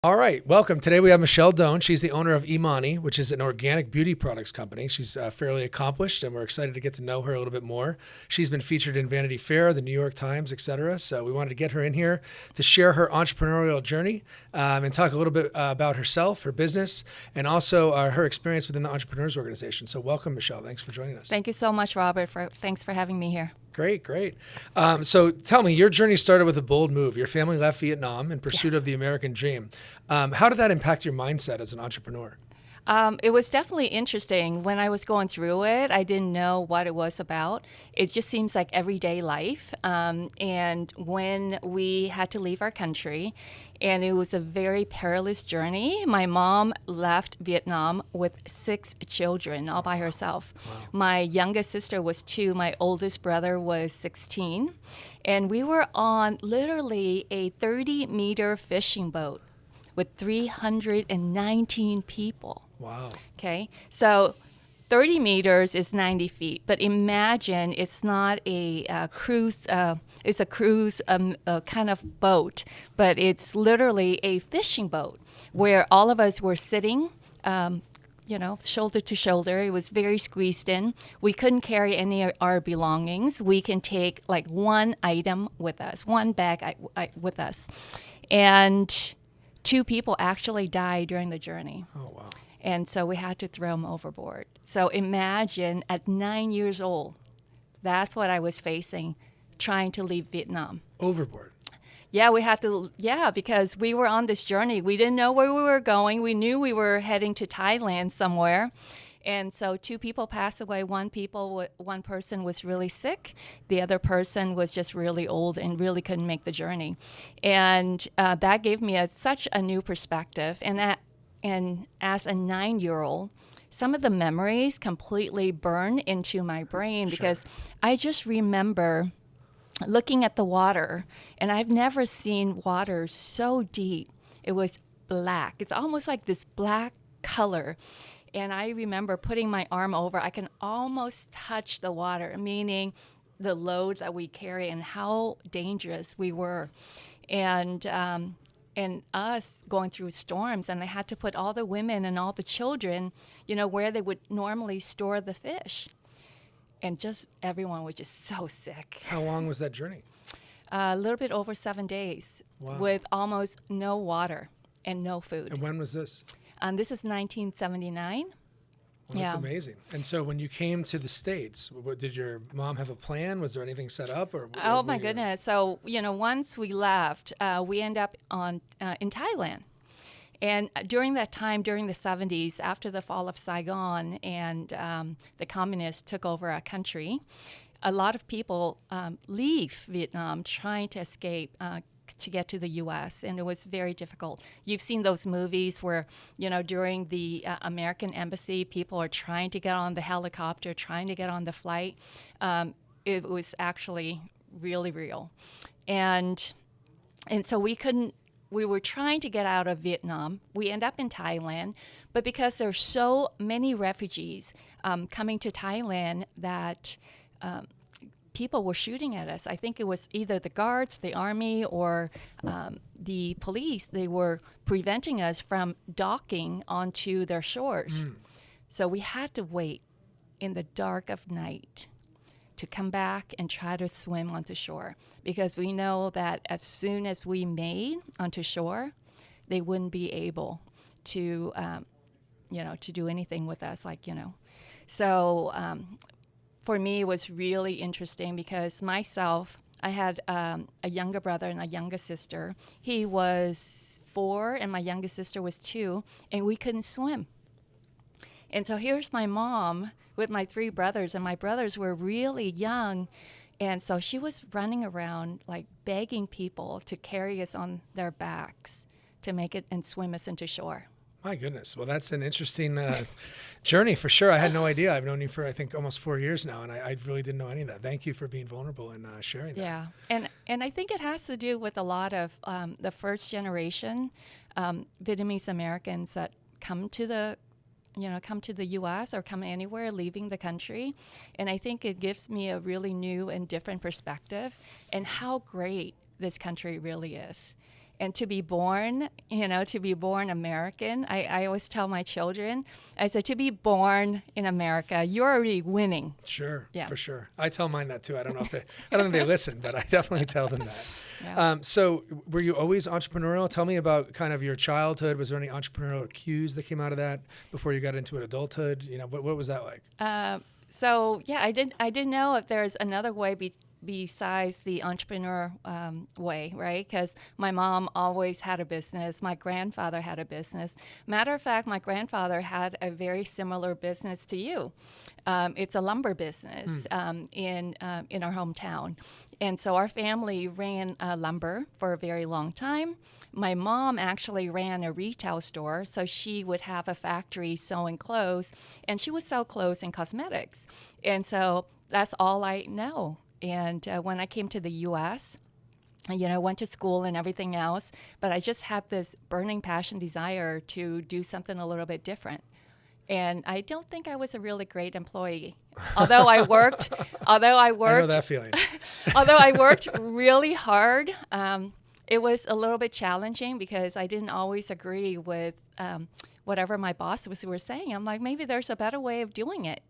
All right, welcome. Today we have Michelle Doan. She's the owner of Imani, which is an organic beauty products company. She's fairly accomplished, and we're excited to get to know her a little bit more. She's been featured in Vanity Fair, the New York Times, etc. So we wanted to get her in here to share her entrepreneurial journey and talk a little bit about herself, her business, and also her experience within the Entrepreneurs Organization. So welcome, Michelle. Thanks for joining us. Thank you so much, Robert. Thanks for having me here. Great, great. So tell me, your journey started with a bold move. Your family left Vietnam in pursuit of the American dream. How did that impact your mindset as an entrepreneur? It was definitely interesting. When I was going through it, I didn't know what it was about. It just seems like everyday life. And when we had to leave our country, and it was a very perilous journey. My mom left Vietnam with 6 children all by herself. Wow. My youngest sister was 2. My oldest brother was 16. And we were on literally a 30-meter fishing boat with 319 people. Wow. Okay, so 30 meters is 90 feet, but imagine it's not a cruise, it's a cruise kind of boat, but it's literally a fishing boat where all of us were sitting, shoulder to shoulder. It was very squeezed in. We couldn't carry any of our belongings. We can take like one item with us, one bag with us. And 2 people actually died during the journey. Oh, wow. And so we had to throw them overboard. So imagine at 9 years old, that's what I was facing, trying to leave Vietnam. Overboard? Yeah, because we were on this journey. We didn't know where we were going. We knew we were heading to Thailand somewhere. And so 2 people passed away. One person was really sick. The other person was just really old and really couldn't make the journey. And that gave me such a new perspective. And as a 9-year-old, some of the memories completely burn into my brain because I just remember looking at the water, and I've never seen water so deep. It was black. It's almost like this black color. And I remember putting my arm over. I can almost touch the water, meaning the load that we carry and how dangerous we were. And us going through storms, and they had to put all the women and all the children, where they would normally store the fish. And just everyone was just so sick. How long was that journey? A little bit over 7 days. Wow. With almost no water and no food. And when was this? This is 1979. Well, that's amazing. And so when you came to the States, did your mom have a plan? Was there anything set up? Oh, my goodness. So, once we left, we ended up in Thailand. And during that time, during the 70s, after the fall of Saigon and the communists took over our country, a lot of people leave Vietnam trying to escape to get to the U.S., and it was very difficult. You've seen those movies where, during the American embassy, people are trying to get on the helicopter, trying to get on the flight. It was actually really real. And so we were trying to get out of Vietnam. We end up in Thailand, but because there are so many refugees coming to Thailand that people were shooting at us. I think it was either the guards, the army, or the police. They were preventing us from docking onto their shores. So we had to wait in the dark of night to come back and try to swim onto shore, because we know that as soon as we made onto shore, they wouldn't be able to, to do anything with us, So for me, it was really interesting because I had a younger brother and a younger sister. He was 4 and my youngest sister was 2, and we couldn't swim. And so here's my mom with my 3 brothers, and my brothers were really young. And so she was running around like begging people to carry us on their backs to make it and swim us into shore. My goodness. Well, that's an interesting journey for sure. I had no idea. I've known you for, I think, almost 4 years now, and I really didn't know any of that. Thank you for being vulnerable and sharing that. Yeah. And I think it has to do with a lot of the first generation Vietnamese Americans that come to the U.S. or come anywhere, leaving the country. And I think it gives me a really new and different perspective and how great this country really is. And to be born, to be born American, I always tell my children, I said, to be born in America, you're already winning. Sure, Yeah. for sure. I tell mine that too. I don't think they listen, but I definitely tell them that. Yeah. So were you always entrepreneurial? Tell me about kind of your childhood. Was there any entrepreneurial cues that came out of that before you got into adulthood? What was that like? So yeah, I didn't know if there's another way besides the entrepreneur way, right? Because my mom always had a business. My grandfather had a business. Matter of fact, my grandfather had a very similar business to you. It's a lumber business in our hometown. And so our family ran lumber for a very long time. My mom actually ran a retail store, so she would have a factory sewing clothes, and she would sell clothes and cosmetics. And so that's all I know. And when I came to the U.S., went to school and everything else, but I just had this burning passion desire to do something a little bit different. And I don't think I was a really great employee. Although I worked, I know that feeling. although I worked really hard, it was a little bit challenging because I didn't always agree with whatever my bosses were saying. I'm like, maybe there's a better way of doing it.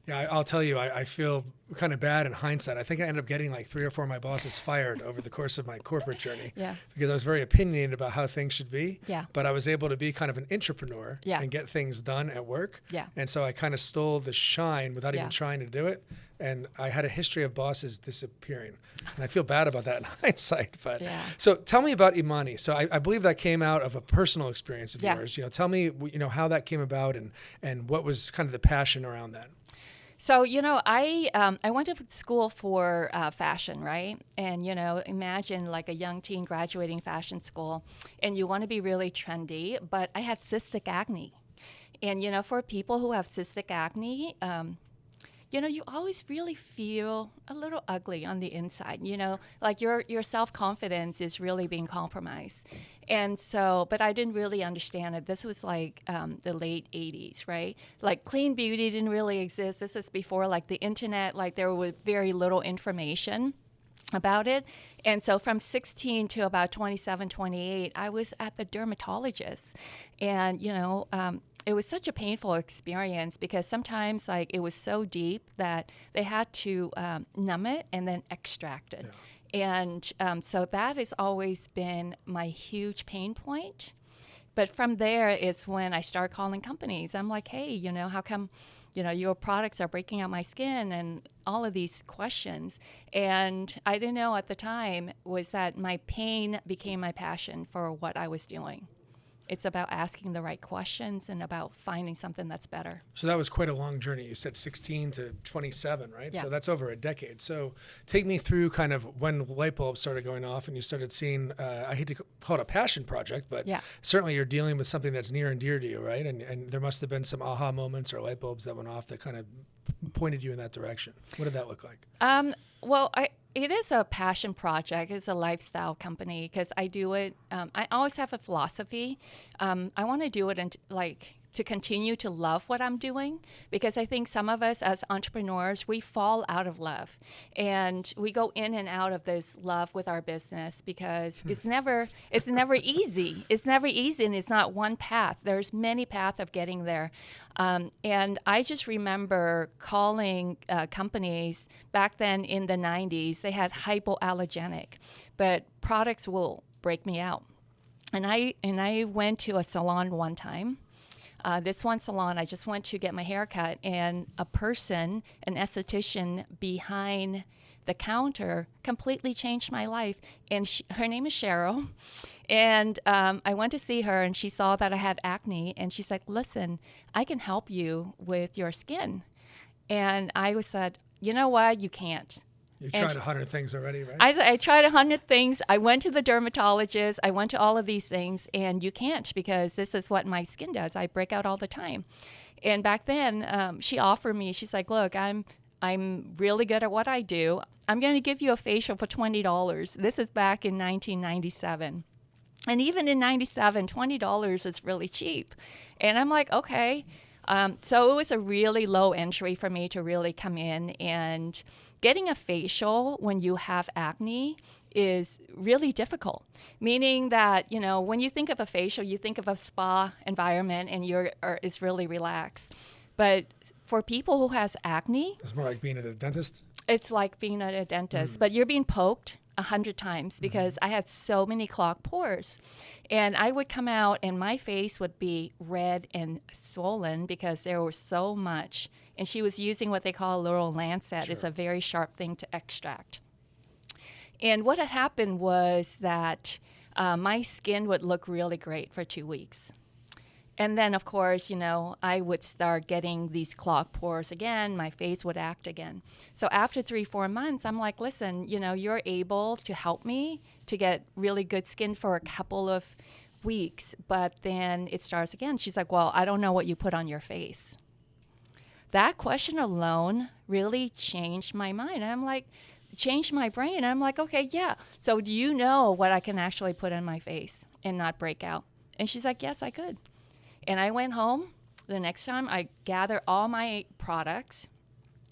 Yeah, I'll tell you, I feel kind of bad in hindsight. I think I ended up getting like 3 or 4 of my bosses fired over the course of my corporate journey. Yeah. Because I was very opinionated about how things should be. Yeah. But I was able to be kind of an entrepreneur Yeah. and get things done at work. Yeah. And so I kind of stole the shine without Yeah. even trying to do it. And I had a history of bosses disappearing. And I feel bad about that in hindsight. But Yeah. So tell me about Imani. So I believe that came out of a personal experience of Yeah. yours. Tell me, how that came about and what was kind of the passion around that. So, I went to school for fashion, right? And, imagine like a young teen graduating fashion school, and you want to be really trendy, but I had cystic acne. And, for people who have cystic acne, you always really feel a little ugly on the inside, like your self-confidence is really being compromised. And so, but I didn't really understand it. This was like the late 80s, right? Like clean beauty didn't really exist. This is before like the internet, like there was very little information about it. And so from 16 to about 27, 28, I was at the dermatologist. And, it was such a painful experience because sometimes like it was so deep that they had to numb it and then extract it. Yeah. And so that has always been my huge pain point. But from there is when I start calling companies. I'm like, hey, how come, your products are breaking out my skin and all of these questions. And I didn't know at the time was that my pain became my passion for what I was doing. It's about asking the right questions and about finding something that's better. So that was quite a long journey. You said 16 to 27, right? Yeah. So that's over a decade. So take me through kind of when light bulbs started going off and you started seeing, I hate to call it a passion project, but yeah. certainly you're dealing with something that's near and dear to you, right? And there must have been some aha moments or light bulbs that went off that kind of pointed you in that direction. What did that look like? Well, it is a passion project. It's a lifestyle company because I do it. I always have a philosophy. I want to do it to continue to love what I'm doing because I think some of us as entrepreneurs, we fall out of love and we go in and out of this love with our business because it's never easy. It's never easy and it's not one path. There's many paths of getting there. And I just remember calling companies back then in the 90s. They had hypoallergenic, but products will break me out. And I went to a salon one time. This one salon, I just went to get my hair cut, and a person, an esthetician behind the counter, completely changed my life. And her name is Cheryl. And I went to see her, and she saw that I had acne, and she's like, listen, I can help you with your skin. And I said, you know what? You can't. You tried 100 things already, right? I tried 100 things. I went to the dermatologist. I went to all of these things, and you can't because this is what my skin does. I break out all the time. And back then, she offered me. She's like, "Look, I'm really good at what I do. I'm going to give you a facial for $20." This is back in 1997. And even in 97, $20 is really cheap. And I'm like, okay. So it was a really low entry for me to really come in, and getting a facial when you have acne is really difficult. Meaning that, you know, when you think of a facial, you think of a spa environment and is really relaxed. But for people who has acne, It's more like being at a dentist. it's like being at a dentist, but you're being poked 100 times because I had so many clogged pores. And I would come out and my face would be red and swollen because there was so much. And she was using what they call a little lancet. Sure. It's a very sharp thing to extract. And what had happened was that my skin would look really great for 2 weeks. And then, of course, you know, I would start getting these clogged pores again. My face would act again. So after 3-4 months, I'm like, listen, you know, you're able to help me to get really good skin for a couple of weeks, but then it starts again. She's like, well, I don't know what you put on your face. That question alone really changed my mind. I'm like, changed my brain. I'm like, okay, yeah. So do you know what I can actually put on my face and not break out? And she's like, yes, I could. And I went home. The next time I gathered all my products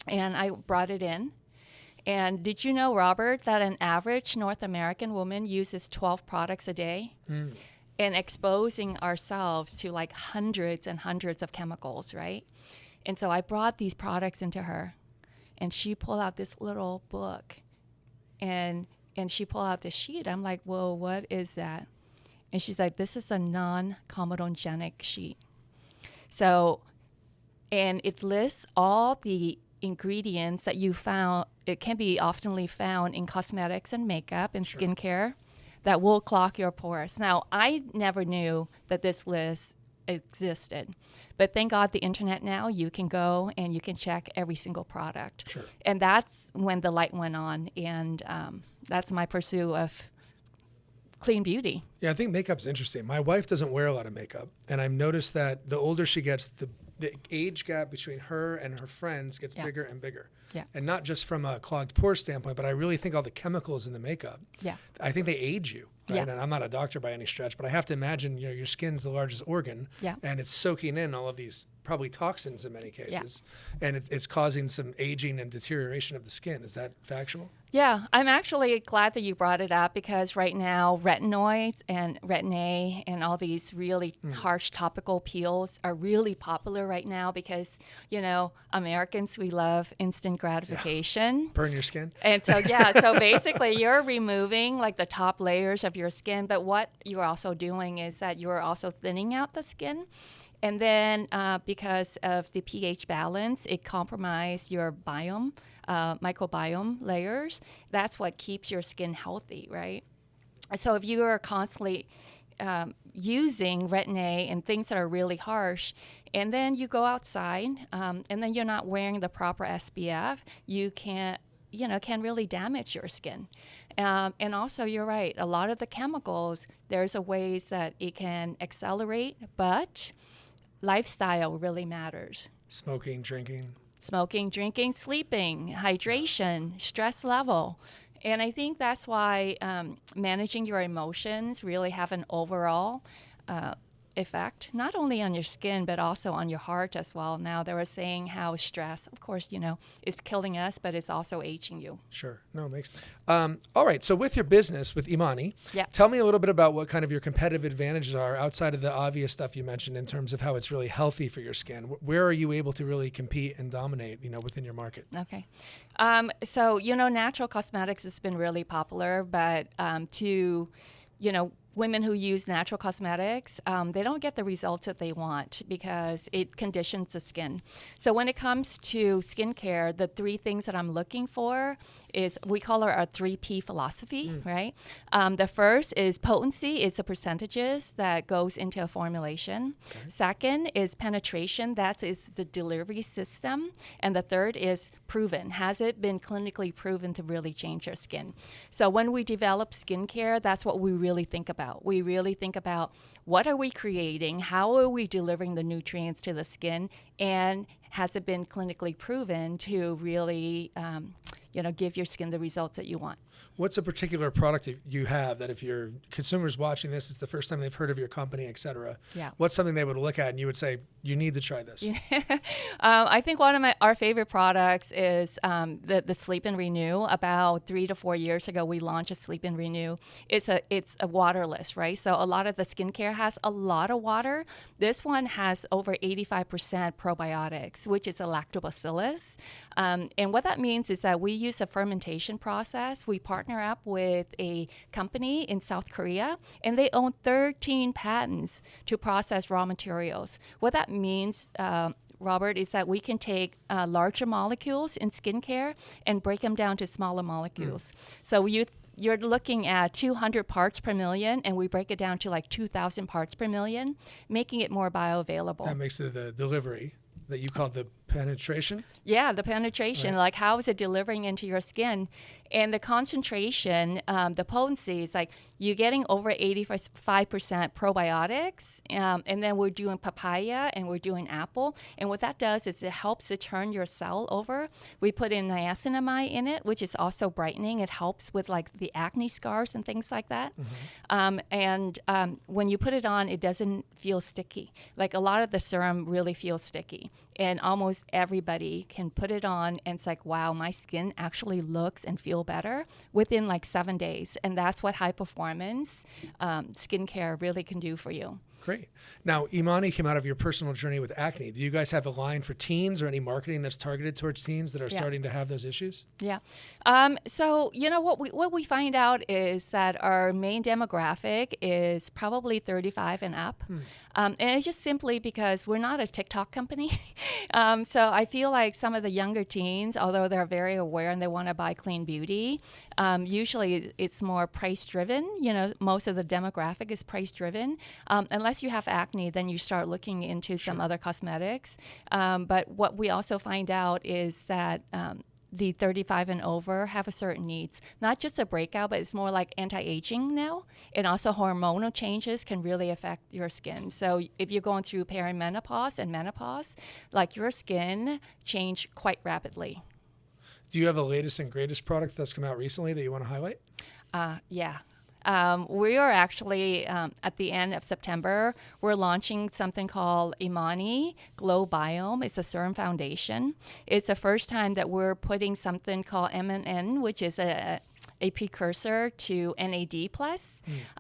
and I brought it in. And did you know, Robert, that an average North American woman uses 12 products a day? And exposing ourselves to like hundreds and hundreds of chemicals, right? And so I brought these products into her, and she pulled out this little book, and she pulled out this sheet. I'm like, well, what is that? And she's like, this is a non-comedogenic sheet. So, and it lists all the ingredients that you found. It can be oftenly found in cosmetics and makeup and skincare that will clog your pores. Now, I never knew that this list existed. But thank God the internet now, you can go and you can check every single product. Sure. And that's when the light went on. And that's my pursuit of clean beauty. Yeah, I think makeup's interesting. My wife doesn't wear a lot of makeup, and I've noticed that the older she gets, the age gap between her and her friends gets bigger and bigger. Yeah. And not just from a clogged pore standpoint, but I really think all the chemicals in the makeup, I think they age you. Right? Yeah. And I'm not a doctor by any stretch, but I have to imagine, you know, your skin's the largest organ, and it's soaking in all of these probably toxins in many cases, and it's causing some aging and deterioration of the skin. Is that factual? Yeah, I'm actually glad that you brought it up because right now retinoids and Retin-A and all these really harsh topical peels are really popular right now because, you know, Americans, we love instant gratification. Burn your skin? And so, so basically you're removing like the top layers of your skin, but what you're also doing is that you're also thinning out the skin. And then because of the pH balance, it compromises your biome, microbiome layers. That's what keeps your skin healthy, right? So if you are constantly using Retin-A and things that are really harsh, and then you go outside, and then you're not wearing the proper SPF, you can really damage your skin. And also, you're right, a lot of the chemicals, there's a ways that it can accelerate, but lifestyle really matters. Smoking, drinking, sleeping, hydration, stress level. And I think that's why managing your emotions really have an overall effect, not only on your skin, but also on your heart as well. Now, they were saying how stress, of course, you know, is killing us, but it's also aging you. Sure. No, it makes all right. So with your business, with Imani, Yeah. tell me a little bit about what kind of your competitive advantages are outside of the obvious stuff you mentioned in terms of how it's really healthy for your skin. Where are you able to really compete and dominate, you know, within your market? Okay. So, you know, natural cosmetics has been really popular, but women who use natural cosmetics, they don't get the results that they want because it conditions the skin. So when it comes to skincare, the three things that I'm looking for is, we call it our 3P philosophy, right? The first is potency, is the percentages that goes into a formulation. Okay. Second is penetration, that is the delivery system. And the third is proven. Has it been clinically proven to really change your skin? So when we develop skincare, that's what we really think about. We really think about what are we creating, how are we delivering the nutrients to the skin, and has it been clinically proven to really give your skin the results that you want. What's a particular product that you have that if your consumers watching this, it's the first time they've heard of your company, et cetera? Yeah. What's something they would look at and you would say, you need to try this? I think one of our favorite products is the Sleep and Renew. About 3 to 4 years ago, we launched a Sleep and Renew. It's a waterless, right? So a lot of the skincare has a lot of water. This one has over 85% probiotics, which is a lactobacillus. And what that means is that we use a fermentation process. We partner up with a company in South Korea, and they own 13 patents to process raw materials. What that means, Robert, is that we can take larger molecules in skincare and break them down to smaller molecules. So you're looking at 200 parts per million, and we break it down to like 2,000 parts per million, making it more bioavailable. That makes it the delivery that you call the penetration? Yeah, the penetration, Right. like how is it delivering into your skin? And the concentration, the potency is like you're getting over 85% probiotics. And then we're doing papaya and we're doing apple. And what that does is it helps to turn your cell over. We put in niacinamide in it, which is also brightening. It helps with like the acne scars and things like that. And when you put it on, it doesn't feel sticky. Like a lot of the serum really feels sticky. And almost everybody can put it on and it's like, wow, my skin actually looks and feel better within like 7 days. And that's what high performance skincare really can do for you. Great. Now, Imani came out of your personal journey with acne. Do you guys have a line for teens or any marketing that's targeted towards teens that are Yeah. starting to have those issues? Yeah. So what we find out is that our main demographic is probably 35 and up, and it's just simply because we're not a TikTok company. So I feel like some of the younger teens, although they're very aware and they want to buy clean beauty, usually it's more price driven. Most of the demographic is price driven. Unless you have acne, then you start looking into some other cosmetics. But what we also find out is that the 35 and over have a certain needs, not just a breakout, but it's more like anti-aging now. And also hormonal changes can really affect your skin. So if you're going through perimenopause and menopause, like your skin change quite rapidly. Do you have a latest and greatest product that's come out recently that you want to highlight? Yeah. We are actually, at the end of September, we're launching something called Imani Glow Biome. It's a serum foundation. It's the first time that we're putting something called MNN, which is a precursor to NAD+.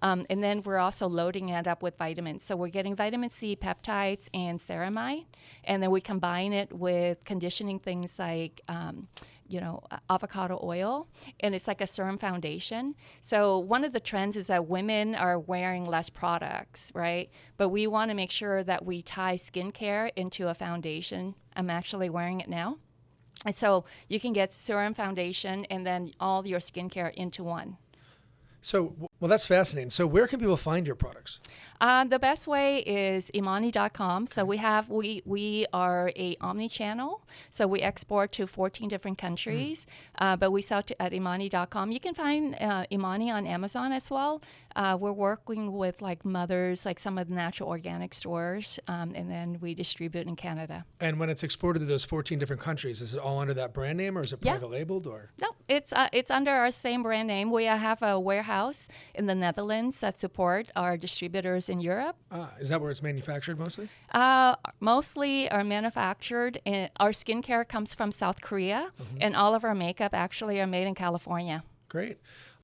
And then we're also loading it up with vitamins. So we're getting vitamin C, peptides, and ceramide. And then we combine it with conditioning things like avocado oil, and it's like a serum foundation. So one of the trends is that women are wearing less products, right? But we want to make sure that we tie skincare into a foundation. I'm actually wearing it now. And so you can get serum foundation and then all your skincare into one. So, well, that's fascinating. So where can people find your products? The best way is imani.com. So we are a omni-channel. So we export to 14 different countries, but we sell at imani.com. You can find Imani on Amazon as well. We're working with like Mothers, like some of the natural organic stores, and then we distribute in Canada. And when it's exported to those 14 different countries, is it all under that brand name or is it Yeah. private labeled or? No, it's under our same brand name. We have a warehouse in the Netherlands that support our distributors in Europe. Is that where it's manufactured mostly? Mostly are manufactured. Our skincare comes from South Korea, and all of our makeup actually are made in California. Great.